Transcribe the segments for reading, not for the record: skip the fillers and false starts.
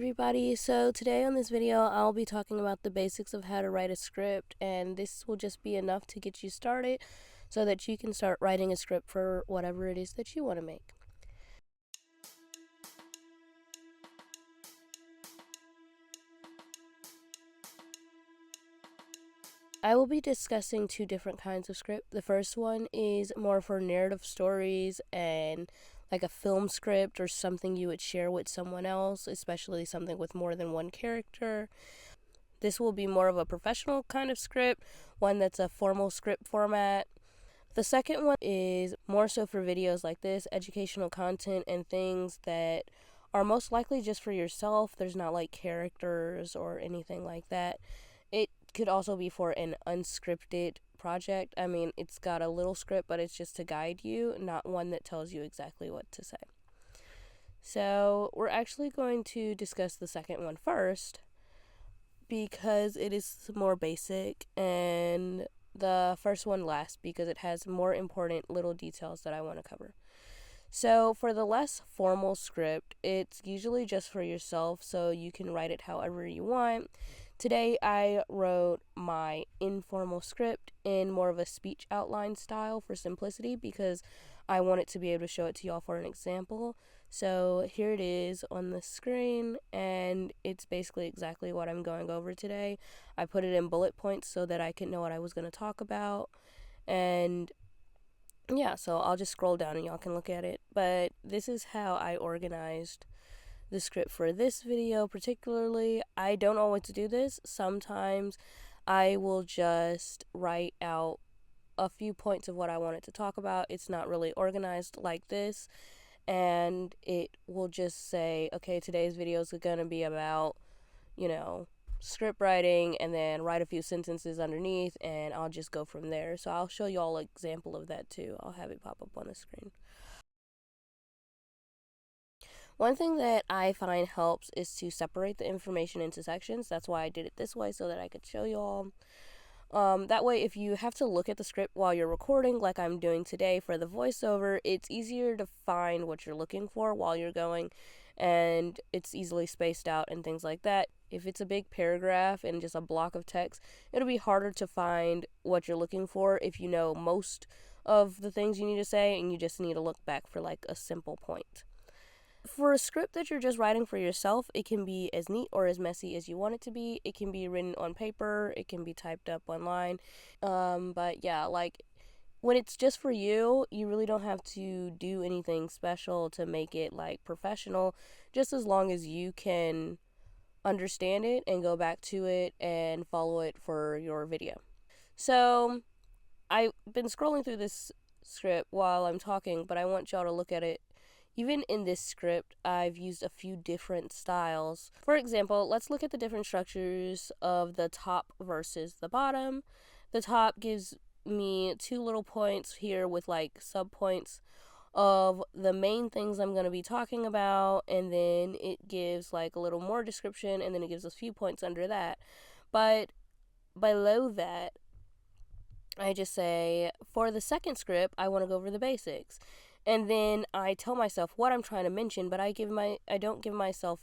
everybody. So today on this video I'll be talking about the basics of how to write a script, and this will just be enough to get you started so that you can start writing a script for whatever it is that you want to make. I will be discussing two different kinds of script. The first one is more for narrative stories and like a film script or something you would share with someone else, especially something with more than one character. This will be more of a professional kind of script, one that's a formal script format. The second one is more so for videos like this, educational content and things that are most likely just for yourself. There's not like characters or anything like that. It could also be for an unscripted project. I mean, it's got a little script, but it's just to guide you, not one that tells you exactly what to say. So we're actually going to discuss the second one first because it is more basic, and the first one last because it has more important little details that I want to cover. So for the less formal script, it's usually just for yourself, so you can write it however you want. Today I wrote my informal script in more of a speech outline style for simplicity because I wanted to be able to show it to y'all for an example. So here it is on the screen, and it's basically exactly what I'm going over today. I put it in bullet points so that I could know what I was going to talk about, and yeah, so I'll just scroll down and y'all can look at it. But this is how I organized the script for this video particularly. I don't always do this. Sometimes I will just write out a few points of what I wanted to talk about. It's not really organized like this, and it will just say, okay, today's video is going to be about, script writing, and then write a few sentences underneath, and I'll just go from there. So I'll show you all an example of that too. I'll have it pop up on the screen. One thing that I find helps is to separate the information into sections. That's why I did it this way, so that I could show you all. That way, if you have to look at the script while you're recording, like I'm doing today for the voiceover, it's easier to find what you're looking for while you're going, and it's easily spaced out and things like that. If it's a big paragraph and just a block of text, it'll be harder to find what you're looking for if you know most of the things you need to say and you just need to look back for like a simple point. For a script that you're just writing for yourself, it can be as neat or as messy as you want it to be. It can be written on paper, it can be typed up online. But yeah, like when it's just for you, you really don't have to do anything special to make it like professional, just as long as you can understand it and go back to it and follow it for your video. So I've been scrolling through this script while I'm talking, but I want y'all to look at it. Even in this script, I've used a few different styles. For example, let's look at the different structures of the top versus the bottom. The top gives me two little points here with like subpoints of the main things I'm going to be talking about, and then it gives like a little more description, and then it gives us a few points under that. But below that, I just say, for the second script, I want to go over the basics. And then I tell myself what I'm trying to mention, but I don't give myself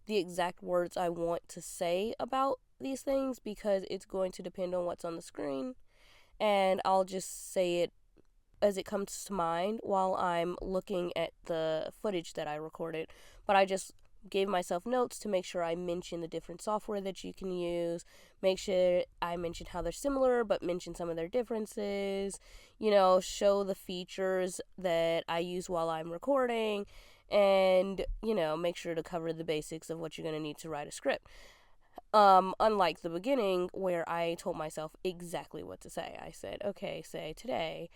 the exact words I want to say about these things because it's going to depend on what's on the screen, and I'll just say it as it comes to mind while I'm looking at the footage that I recorded. But I just gave myself notes to make sure I mention the different software that you can use, make sure I mention how they're similar but mention some of their differences, show the features that I use while I'm recording, and make sure to cover the basics of what you're going to need to write a script. Unlike the beginning where I told myself exactly what to say. I said, okay, say today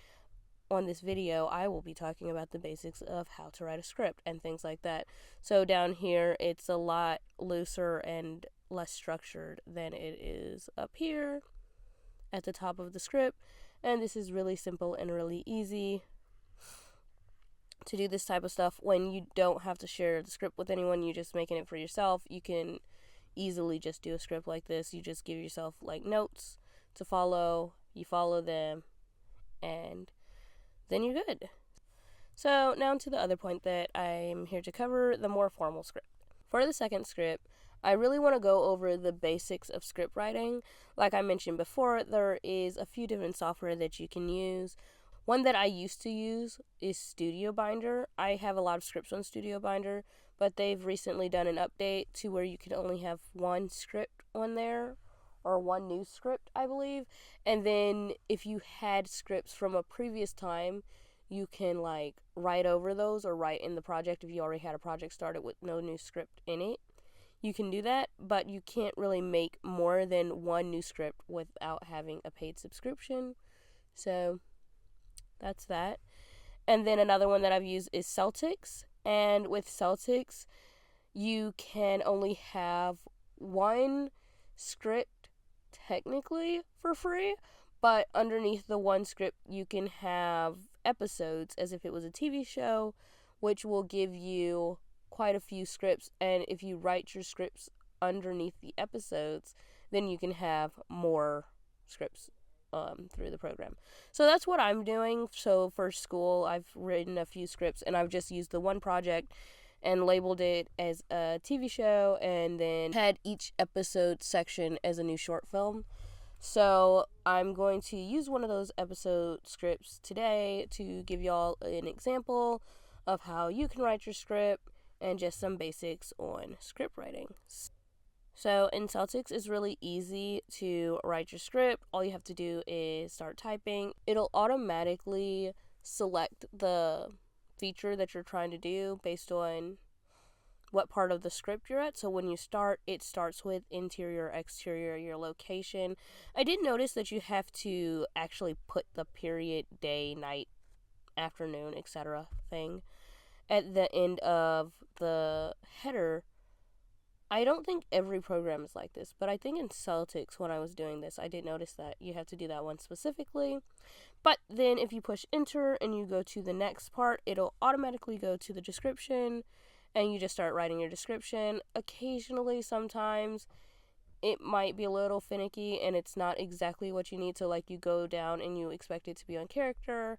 on this video, I will be talking about the basics of how to write a script and things like that. So down here, it's a lot looser and less structured than it is up here at the top of the script. And this is really simple and really easy to do this type of stuff when you don't have to share the script with anyone. You're just making it for yourself. You can easily just do a script like this. You just give yourself like notes to follow. You follow them, and then you're good. So now to the other point that I'm here to cover, the more formal script. for the second script, I really want to go over the basics of script writing. Like I mentioned before, there is a few different software that you can use. One that I used to use is Studio Binder. I have a lot of scripts on Studio Binder, but they've recently done an update to where you can only have one script on there, or one new script, I believe. And then if you had scripts from a previous time, you can like write over those or write in the project if you already had a project started with no new script in it. You can do that, but you can't really make more than one new script without having a paid subscription. So that's that. And then another one that I've used is Celtics. And with Celtics, you can only have one script technically for free, but underneath the one script, you can have episodes as if it was a TV show, which will give you quite a few scripts. And if you write your scripts underneath the episodes, then you can have more scripts through the program. So that's what I'm doing. So for school, I've written a few scripts, and I've just used the one project and labeled it as a TV show, and then had each episode section as a new short film. So I'm going to use one of those episode scripts today to give y'all an example of how you can write your script and just some basics on script writing. So in Celtics, it's really easy to write your script. All you have to do is start typing. It'll automatically select the feature that you're trying to do based on what part of the script you're at. So when you start, it starts with interior, exterior, your location. I did notice that you have to actually put the period, day, night, afternoon, etc. thing at the end of the header. I don't think every program is like this, but I think in Celtics, when I was doing this, I did notice that you have to do that one specifically. But then if you push enter and you go to the next part, it'll automatically go to the description, and you just start writing your description. Occasionally, sometimes, it might be a little finicky and it's not exactly what you need. So like you go down and you expect it to be on character,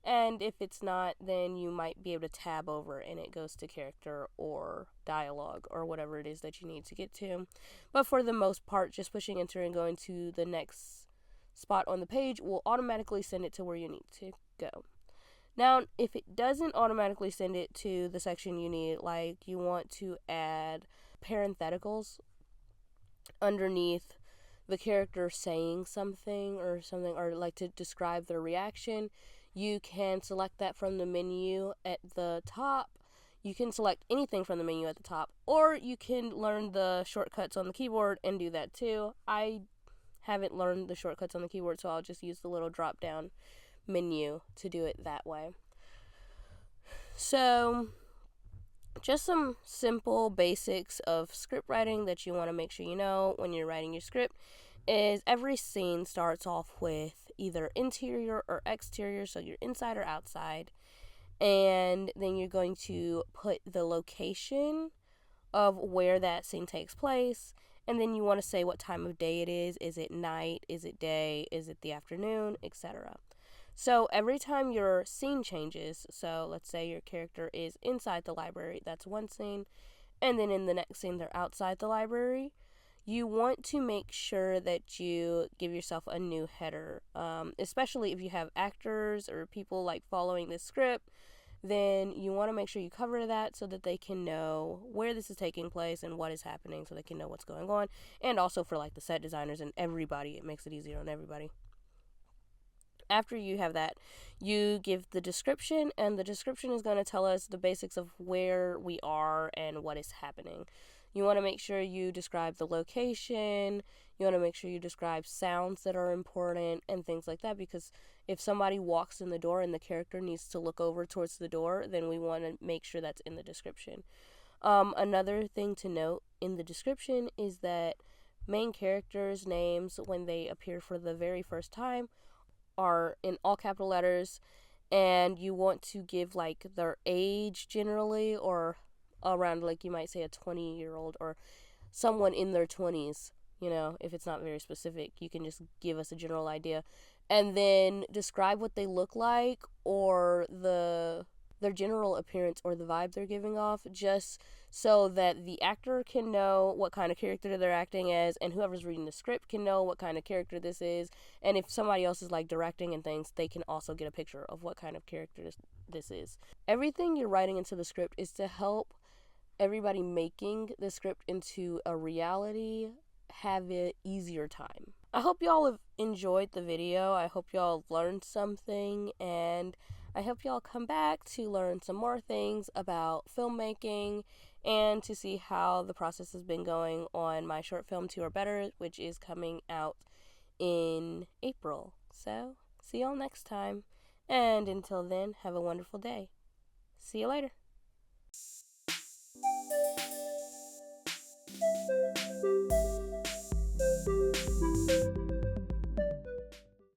and if it's not, then you might be able to tab over and it goes to character or dialogue or whatever it is that you need to get to. But for the most part, just pushing enter and going to the next spot on the page will automatically send it to where you need to go. Now, if it doesn't automatically send it to the section you need, like you want to add parentheticals underneath the character saying something, or like to describe their reaction, you can select that from the menu at the top. You can select anything from the menu at the top, or you can learn the shortcuts on the keyboard and do that too. I haven't learned the shortcuts on the keyboard, so I'll just use the little drop down menu to do it that way. So just some simple basics of script writing that you want to make sure you know when you're writing your script is every scene starts off with either interior or exterior, so you're inside or outside, and then you're going to put the location of where that scene takes place, and then you want to say what time of day it is. Is it night? Is it day? Is it the afternoon? Etc. So every time your scene changes, so let's say your character is inside the library, that's one scene, and then in the next scene they're outside the library, you want to make sure that you give yourself a new header, especially if you have actors or people like following this script. Then you want to make sure you cover that so that they can know where this is taking place and what is happening, so they can know what's going on. And also for like the set designers and everybody, it makes it easier on everybody. After you have that, you give the description, and the description is going to tell us the basics of where we are and what is happening. You want to make sure you describe the location. You want to make sure you describe sounds that are important and things like that, because if somebody walks in the door and the character needs to look over towards the door, then we want to make sure that's in the description. Another thing to note in the description is that main characters' names, when they appear for the very first time, are in all capital letters, and you want to give like their age generally, or around, like you might say a 20-year-old or someone in their 20s. If it's not very specific, you can just give us a general idea, and then describe what they look like or their general appearance or the vibe they're giving off, just so that the actor can know what kind of character they're acting as, and whoever's reading the script can know what kind of character this is. And if somebody else is like directing and things, they can also get a picture of what kind of character this is. Everything you're writing into the script is to help everybody making the script into a reality have an easier time. I hope y'all have enjoyed the video. I hope y'all learned something, and I hope y'all come back to learn some more things about filmmaking and to see how the process has been going on my short film Two or Better, which is coming out in April. So, see y'all next time. And until then, have a wonderful day. See you later.